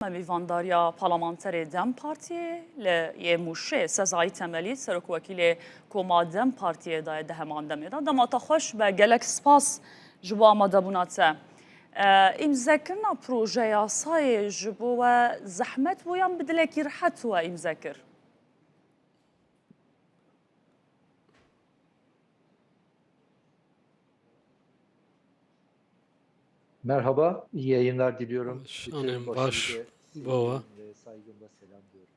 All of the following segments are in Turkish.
Vîvandarya Parlamenterê Dem Partiyê li Yêmûşê sezayî temelî Serokvekîlê Koma Dem Partiyê daye di heman demê de dema te xweş be gelek spas ji bo amadebûna te. Îmzekirina projeya yasayê ji bo we zehmet bû yan bi dilekî rihet we îmzekir? Merhaba, iyi yayınlar diliyorum. Baş, baba. Saygımla selamlıyorum.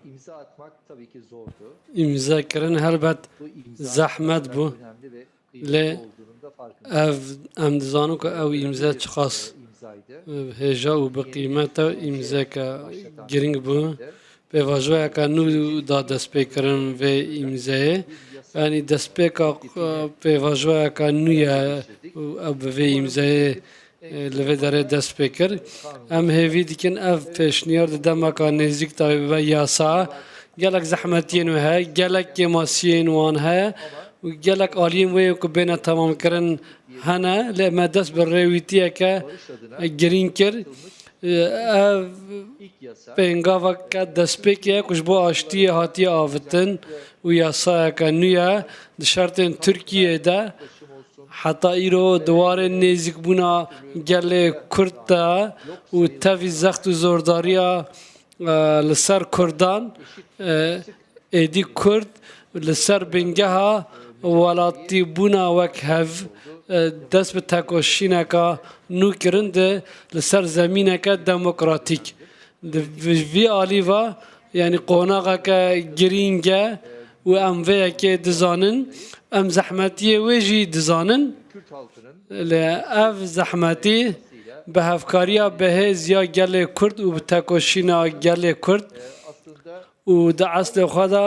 İmza atmak tabii ki zordu. İmza kirin helbet Bu imza zahmet bu. önemli ve Le kıymetli olduğunun da farkındayım. ev em dizanu ku ev imza çıkas. İmzaydı. Heja û bi qîmeta imza ka giring bû. Pêvajoya ka nû da destpêkirin vê imzayê. Yani destpêka pêvajoya ka nû ye û ev bi vê imzayê li vê derê dest pê kir. Em hêvî dikin ev pêşniyar di demeka nêzik da ve yasa gelek zehmetiyên wê heye, gelek kêmasiyên wan heye û gelek aliyên wê ku bêne temamkirin hene lê me dest bi rêwîtiyeke girîng kir. Ev pêngaveke destpêk ye ku ji bo aştiyê hatiye avitin û yasayeke nû ye di şertên Tirkiyeyê de heta îro diwarên nêzîkbûna gelê Kurd de û tevî zext û zordariya li ser Kurdan êdî Kurd li ser bîngeha welatîbûna wek hev dest bi tekoşîneka nû kirin de li ser zemîneke demokratîk. Di vî alî yani qonaqeke girîng e û em vê yekê dizanin em zehmetiyê wê jî dizanin li ev zehmetî bi hevkariya bihêz ya gelê Kurd û bi tekoşîna gelê Kurd û di eslê xwe de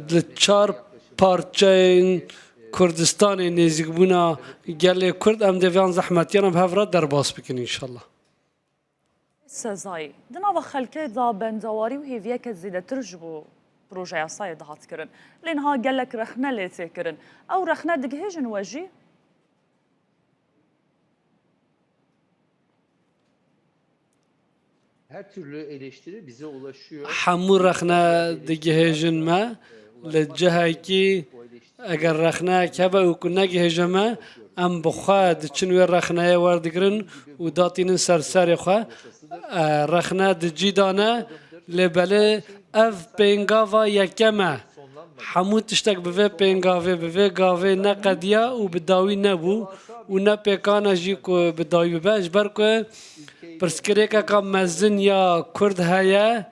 di çar parçeyên Kurdistanê nêzîkbûna gelê Kurd em dê vê zehmetiyan bi hev re derbas bikin înşallah. Sezayî di nava xelkê da bendawarî û hêviyeke zêdetir ji bo projeya yasayê dihat kirin. Lê niha gelek rexne lê tê kirin. Ew rexne digihêjin we jî? Her türlü eleştiri bize ulaşıyor. Hemû rexne digihêjin me li cihekî eger rexneyek hebe û ku negihêje me em bi xwe diçin wê rexneyê werdigirin û datînin ser serê xwe. Rexne di cî ne lê belê ev pêngava yekem e. Hemû tiştek bi vê pêngavê bi vê gavê neqediya û bi dawî nebû û ne pêkane jî ku bi dawî bibe ji ber ku pirsgirêkeka mezin ya Kurd heye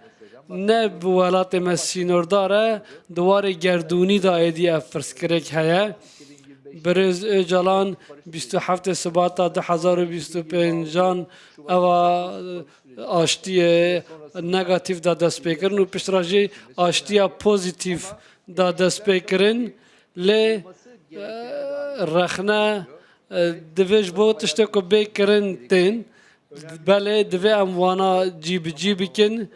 ne bi welatê me sînordar e diwarê gerdûnî da êdî ev pirsgirêk heye. Birêz Öcalan 27 Şubat'a 2025 eva aştiyê negatif da destpêkirin û piştre jî aştiya pozitif da destpêkirin lê rexne divê ji bo tiştê ku bêkirin tên belê divê em wana cî bi cî bikin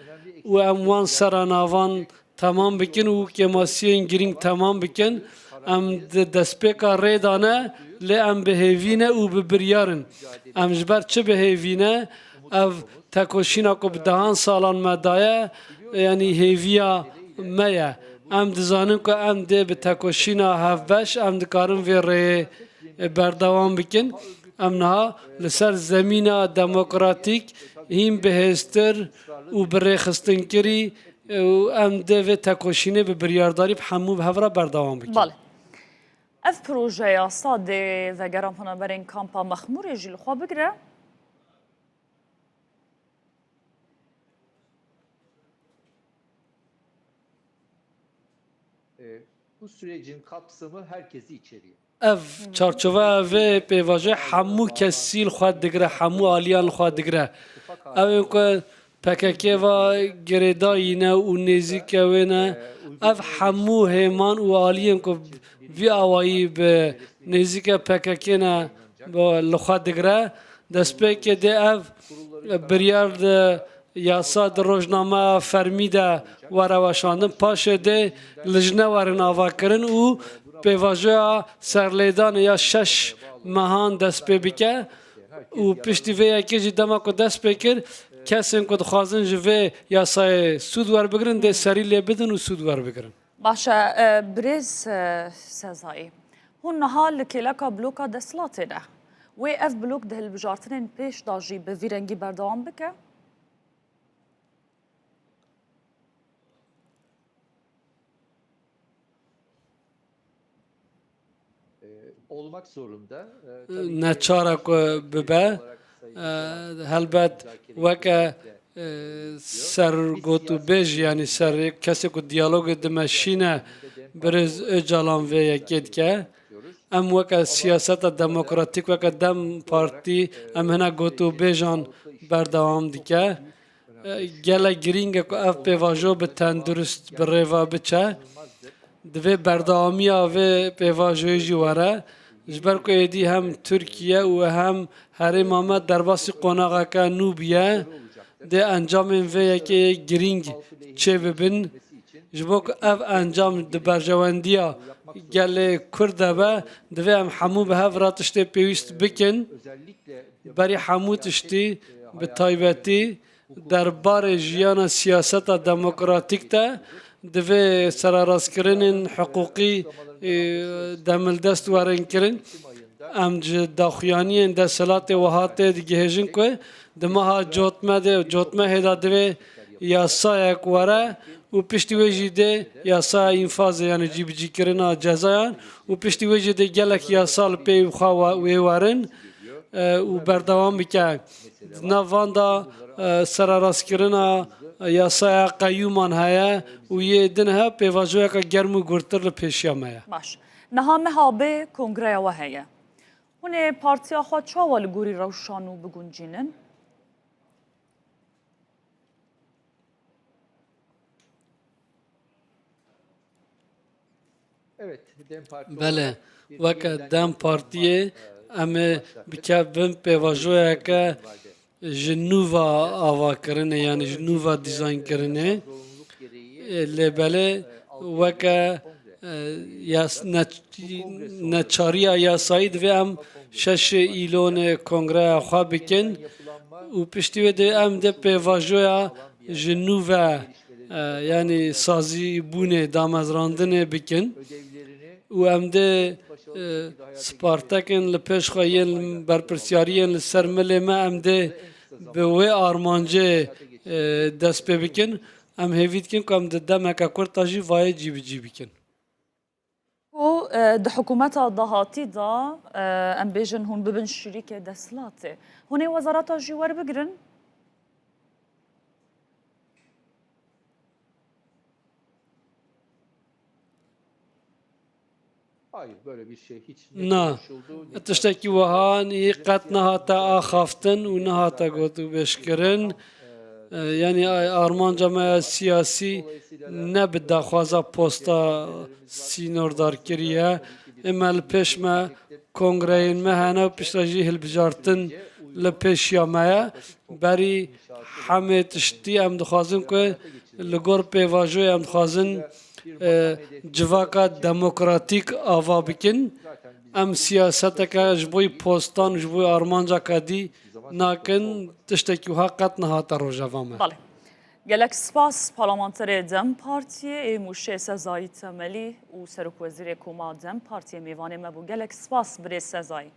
û em wan seranavan temam bikin û kêmasiyên girîng temam bikin. Em di destpêka rê de ne lê em bihêvîne û bi biryarin. Em ji ber çi bihêvîne ev tekoşîna ku bi dehan salan me daye yani hêviya me ye. Em dizanin ku em dê bi tekoşîna hevbeş em dikarin vê rêyê berdewam bikin. Em niha li ser zemîna demokratîk hîn bihêztir û bi rêxistinkerî û em dê vê tekoşînê bi biryardarî bi hemû bi hev re berdewam bikin. Bale. Ev projeya yasa dê vegeran penaberên kampa Mexmûrê jî li xwe bigire? Bu sürecin kapsamı herkesi içeriyor. Ev çarçova vê pêvajoya hemû kesî li xwe digire, hemû aliyan li xwe digire. Ew ê ku PKK ve girêdayî ne û nêzîke wê ne ev hemû hêman û aliyên ku vî awayî bi nêzîke PKK ne li xwe digire destpêkê dê ev biryar di yasa di rojname fermî de were weşandin paşê dê li ji newerin avakirin û pêvajoya serlêdanê ya 6 mehan dest pê bike û piştî vê yekê jî dema ku dest pê kir کسین که دخوازن جوه یاسای سود ور بگرن ده سری لی بدن و سود ور بگرن باشا بريز سازاي هون نهال كلاكا بلوكا دسلاتي ده وي اف بلوك ده البجارتنين بيش داجي بفيرنجي بردوام بكا Olmak zorunda. نه چاره که ببه هلبت وکه سر گوتو بیج یعنی سر کسی که دیالوگ دمشینه برز اجالان و یکید که ام وکه سیاست دموکراتیک وکه دم پارتی ام هنه گوتو بیجان بردوام دیگه گله گرینگه که اف پیواجو به تندرست بریوا بچه دوی بردوامی و پیواجوی جواره جبر که ایدی هم ترکیه و هم هرم آمد در باسی قناقه که نوبیه ده انجام و یکی گرینگ چه ببین جبر که اف انجام ده برجواندیا گل کرده با دوی هم حمو به هف راتشتی پیوست بکن بری حمو تشتی به تایبتی در بار جیان سیاست دموکراتیک تا دوی سراراز کردن حقوقی دمل دست وارن کردن ام داخیانی ده سلات وحات دیگه هجن که دمها جوتمه هدا دوی یاسا یک واره و پشتی وجی ده یاسا انفاز یعنی جی کردن جزایان و پشتی وجی ده گلک یاسال پی خوا وارن و بردوام بکن نواندا سراراز کردن یاسا قیومان هیا و یه دنها پیواجویا که گرمو گرتر لپیشیام هیا باش نها مهابه کنگره وهيه هون بارتيا خو چاوال گوري روشانو بگونجينن Evet, Dem Parti بله olarak وکه دم پارتیه امه بکبن پیواجویا که جنوبا آوا کرنه یعنی جنوبا دیزاین کرنه zorunluluk gereği لبله وکه یاس نچاریا یاسایی دوی ام شش ایلون کنگره خواه بکن و پشتیوه ده ام ده پیواجویا جنوبا یعنی سازی بونه دامزراندنه بکن ödevlerini و ام ده سپارتکن لپیش خواهین برپرسیارین لسرمل ما ام ده به وی آرمانجه دست پی بکن ام هیوید کن که ام ده دمکه کرتاجی وای جیبی جیبی کن و ده حكومات ضهاتي دا ام بيجن هون ببن شريكة دسلاتي هون وزارات جوار بقرن hayır böyle bir şey hiç نه konuşuldu ne تشتکی وهانی قط نهاتا آخافتن و نهاتا گوتو بشکرن یعنی آرمان جمعه سیاسی نبدا خوازا پوستا سینوردار کریه اما لپیش ما کنگرین مهانا و پیشتاجی هلبجارتن لپیش یامه بری همه تشتی ام دخوازن که لگور پیواجوی ام دخوازن جواکا دموکراتیک آوا بکن ام سیاست که جبوی پوستان جبوی آرمانجا کدی ناکن تشتکی ها قط نهاتا رو جوامه بله گلک سپاس پارلمانتر دم پارتیه ای موشه سزایی تملی و سرک وزیر کوما دم پارتیه میوانه مبو گلک سپاس بری سزایی